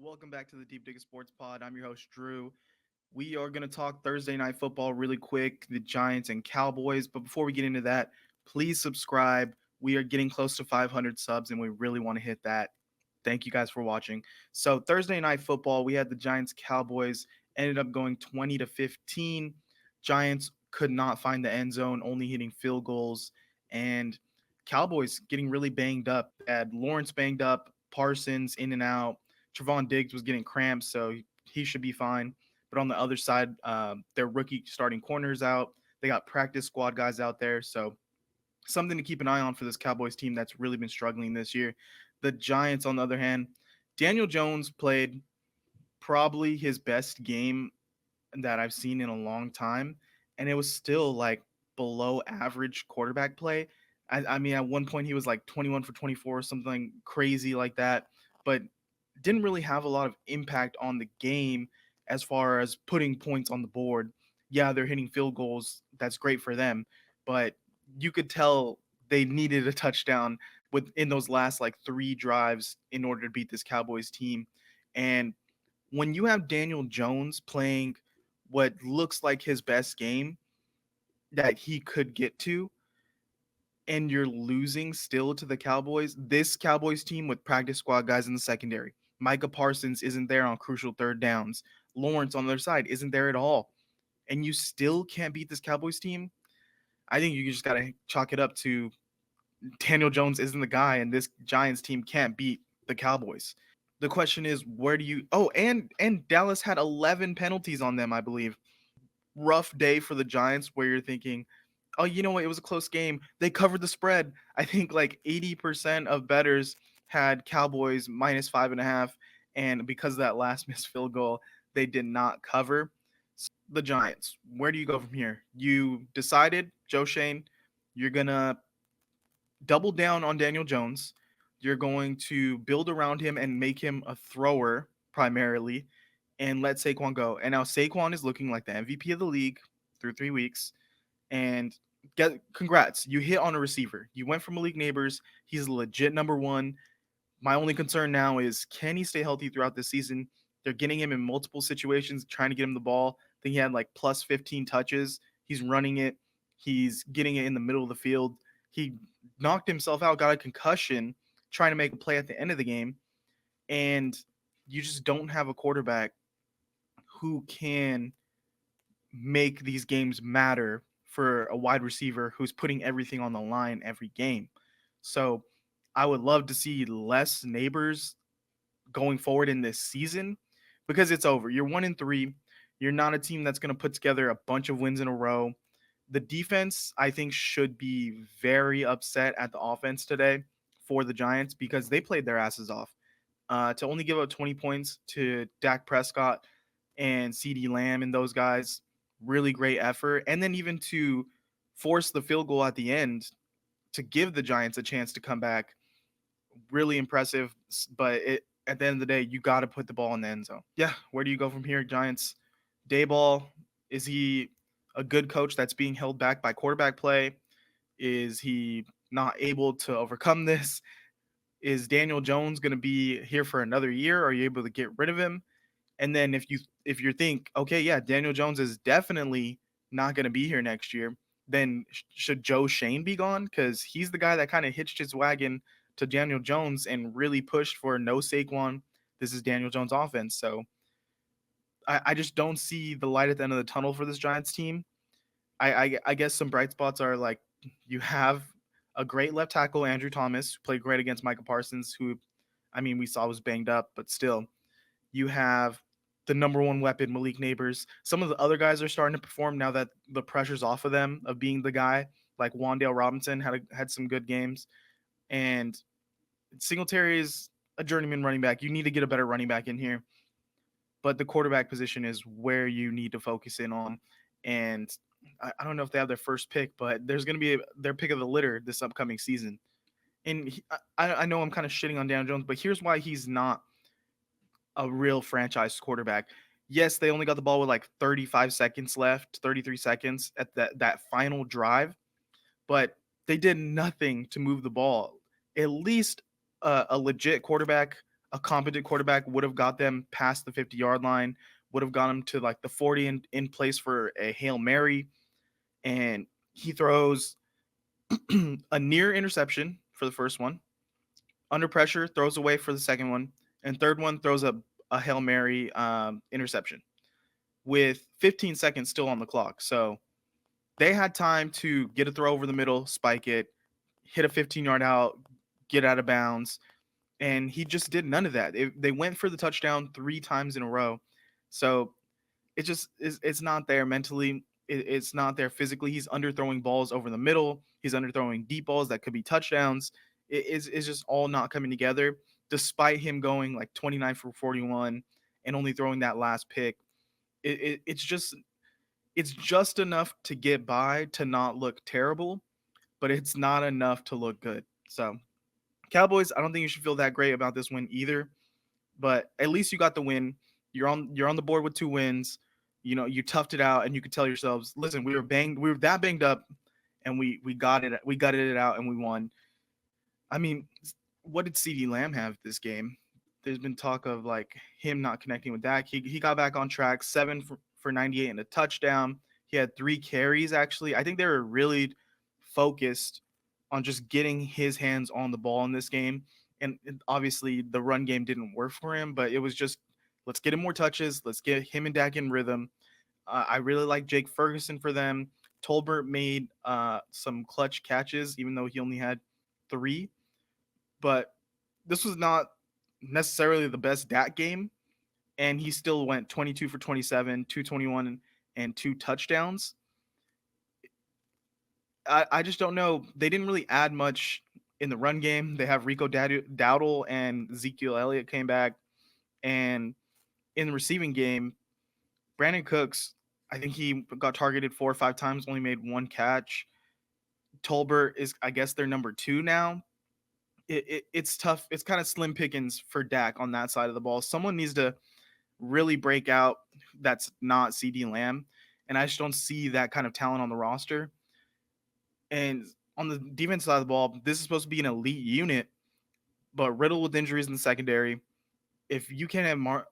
Welcome back to the Deep Dig Sports Pod. I'm your host, Drew. We are going to talk Thursday night football really quick, the Giants and Cowboys. But before we get into that, please subscribe. We are getting close to 500 subs, and we really want to hit that. Thank you guys for watching. So Thursday night football, we had the Giants Cowboys ended up going 20-15. Giants could not find the end zone, only hitting field goals, and Cowboys getting really banged up. They had Lawrence banged up, Parsons in and out. Trevon Diggs was getting cramps, so he should be fine. But on the other side, their rookie starting corners out. They got practice squad guys out there, so something to keep an eye on for this Cowboys team that's really been struggling this year. The Giants, on the other hand, Daniel Jones played probably his best game that I've seen in a long time, and it was still like below average quarterback play. I mean, at one point he was like 21 for 24 or something crazy like that, but didn't really have a lot of impact on the game as far as putting points on the board. Yeah, they're hitting field goals. That's great for them, but you could tell they needed a touchdown within those last like three drives in order to beat this Cowboys team. And when you have Daniel Jones playing what looks like his best game that he could get to, and you're losing still to the Cowboys, this Cowboys team with practice squad guys in the secondary, Micah Parsons isn't there on crucial third downs. Lawrence on the other side isn't there at all. And you still can't beat this Cowboys team. I think you just got to chalk it up to Daniel Jones isn't the guy, and this Giants team can't beat the Cowboys. The question is, where do you? Oh, and Dallas had 11 penalties on them, I believe. Rough day for the Giants, where you're thinking, oh, you know what? It was a close game. They covered the spread. I think like 80% of bettors had Cowboys minus 5.5, and because of that last missed field goal, they did not cover. The Giants, where do you go from here? You decided, Joe Shane, you're gonna double down on Daniel Jones. You're going to build around him and make him a thrower primarily and let Saquon go. And now Saquon is looking like the MVP of the league through 3 weeks. And congrats, you hit on a receiver. You went from Malik Neighbors. He's legit number one. My only concern now is, can he stay healthy throughout this season? They're getting him in multiple situations, trying to get him the ball. I think he had like plus 15 touches. He's running it. He's getting it in the middle of the field. He knocked himself out, got a concussion, trying to make a play at the end of the game. And you just don't have a quarterback who can make these games matter for a wide receiver who's putting everything on the line every game. So I would love to see less Neighbors going forward in this season because it's over. You're 1-3. You're not a team that's going to put together a bunch of wins in a row. The defense, I think, should be very upset at the offense today for the Giants because they played their asses off. To only give up 20 points to Dak Prescott and CeeDee Lamb and those guys, really great effort. And then even to force the field goal at the end to give the Giants a chance to come back, really impressive. But at the end of the day, you got to put the ball in the end zone. Yeah, where do you go from here, Giants? Dayball, is he a good coach that's being held back by quarterback play? Is he not able to overcome this? Is Daniel Jones going to be here for another year? Are you able to get rid of him? And then if you think, okay, yeah, Daniel Jones is definitely not going to be here next year, then should Joe Shane be gone? Because he's the guy that kind of hitched his wagon to Daniel Jones and really pushed for no Saquon. This is Daniel Jones' offense. So I just don't see the light at the end of the tunnel for this Giants team. I guess some bright spots are like you have a great left tackle, Andrew Thomas, who played great against Micah Parsons, who, I mean, we saw was banged up, but still. You have the number one weapon, Malik Neighbors. Some of the other guys are starting to perform now that the pressure's off of them of being the guy. Like Wandale Robinson had some good games. And Singletary is a journeyman running back. You need to get a better running back in here. But the quarterback position is where you need to focus in on. And I don't know if they have their first pick, but there's going to be their pick of the litter this upcoming season. And I know I'm kind of shitting on Daniel Jones, but here's why he's not a real franchise quarterback. Yes, they only got the ball with like 35 seconds left, 33 seconds at that final drive, but they did nothing to move the ball. At least a legit quarterback, a competent quarterback would have got them past the 50-yard line, would have got them to like the 40 in place for a Hail Mary. And he throws a near interception for the first one. Under pressure, throws away for the second one. And third one throws a Hail Mary interception with 15 seconds still on the clock. So they had time to get a throw over the middle, spike it, hit a 15-yard out, get out of bounds, and he just did none of that. They went for the touchdown 3 times in a row. So it just is, it's not there mentally. It's not there physically. He's underthrowing balls over the middle. He's underthrowing deep balls that could be touchdowns. It's just all not coming together, despite him going like 29 for 41 and only throwing that last pick. It's just enough to get by to not look terrible, but it's not enough to look good. So Cowboys, I don't think you should feel that great about this win either, but at least you got the win. You're on the board with 2 wins. You know, you toughed it out and you could tell yourselves, listen, we were that banged up and we gutted it out and we won. I mean, what did CeeDee Lamb have this game? There's been talk of like him not connecting with Dak. He got back on track, 7 for 98 and a touchdown. He had 3 carries actually. I think they were really focused on just getting his hands on the ball in this game. And obviously the run game didn't work for him, but it was just let's get him more touches. Let's get him and Dak in rhythm. I really like Jake Ferguson for them. Tolbert made some clutch catches, even though he only had 3. But this was not necessarily the best Dak game, and he still went 22 for 27, 221, and 2 touchdowns. I just don't know. They didn't really add much in the run game. They have Rico Dowdle and Ezekiel Elliott came back. And in the receiving game, Brandon Cooks, I think he got targeted 4 or 5 times, only made 1 catch. Tolbert is, I guess, their number 2 now. It's tough. It's kind of slim pickings for Dak on that side of the ball. Someone needs to really break out that's not CeeDee Lamb. And I just don't see that kind of talent on the roster. And on the defense side of the ball, this is supposed to be an elite unit, but riddled with injuries in the secondary. If you can't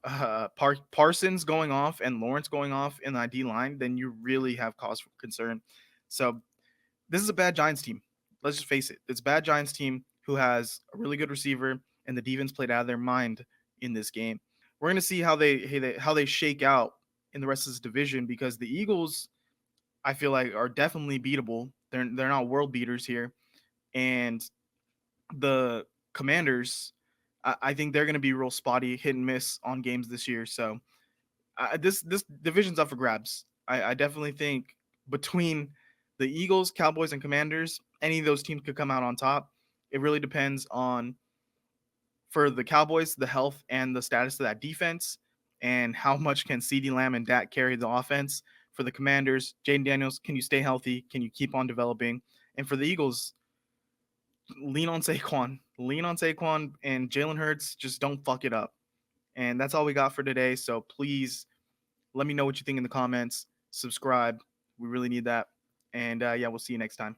have Parsons going off and Lawrence going off in the ID line, then you really have cause for concern. So this is a bad Giants team. Let's just face it. It's a bad Giants team who has a really good receiver, and the defense played out of their mind in this game. We're going to see how they shake out in the rest of this division because the Eagles, I feel like, are definitely beatable. They're not world beaters here, and the Commanders, I think they're going to be real spotty, hit and miss on games this year. So this division's up for grabs. I definitely think between the Eagles, Cowboys, and Commanders, any of those teams could come out on top. It really depends on, for the Cowboys, the health and the status of that defense, and how much can CeeDee Lamb and Dak carry the offense. For the Commanders, Jaden Daniels, can you stay healthy? Can you keep on developing? And for the Eagles, lean on Saquon. Lean on Saquon and Jalen Hurts. Just don't fuck it up. And that's all we got for today. So please let me know what you think in the comments. Subscribe. We really need that. And yeah, we'll see you next time.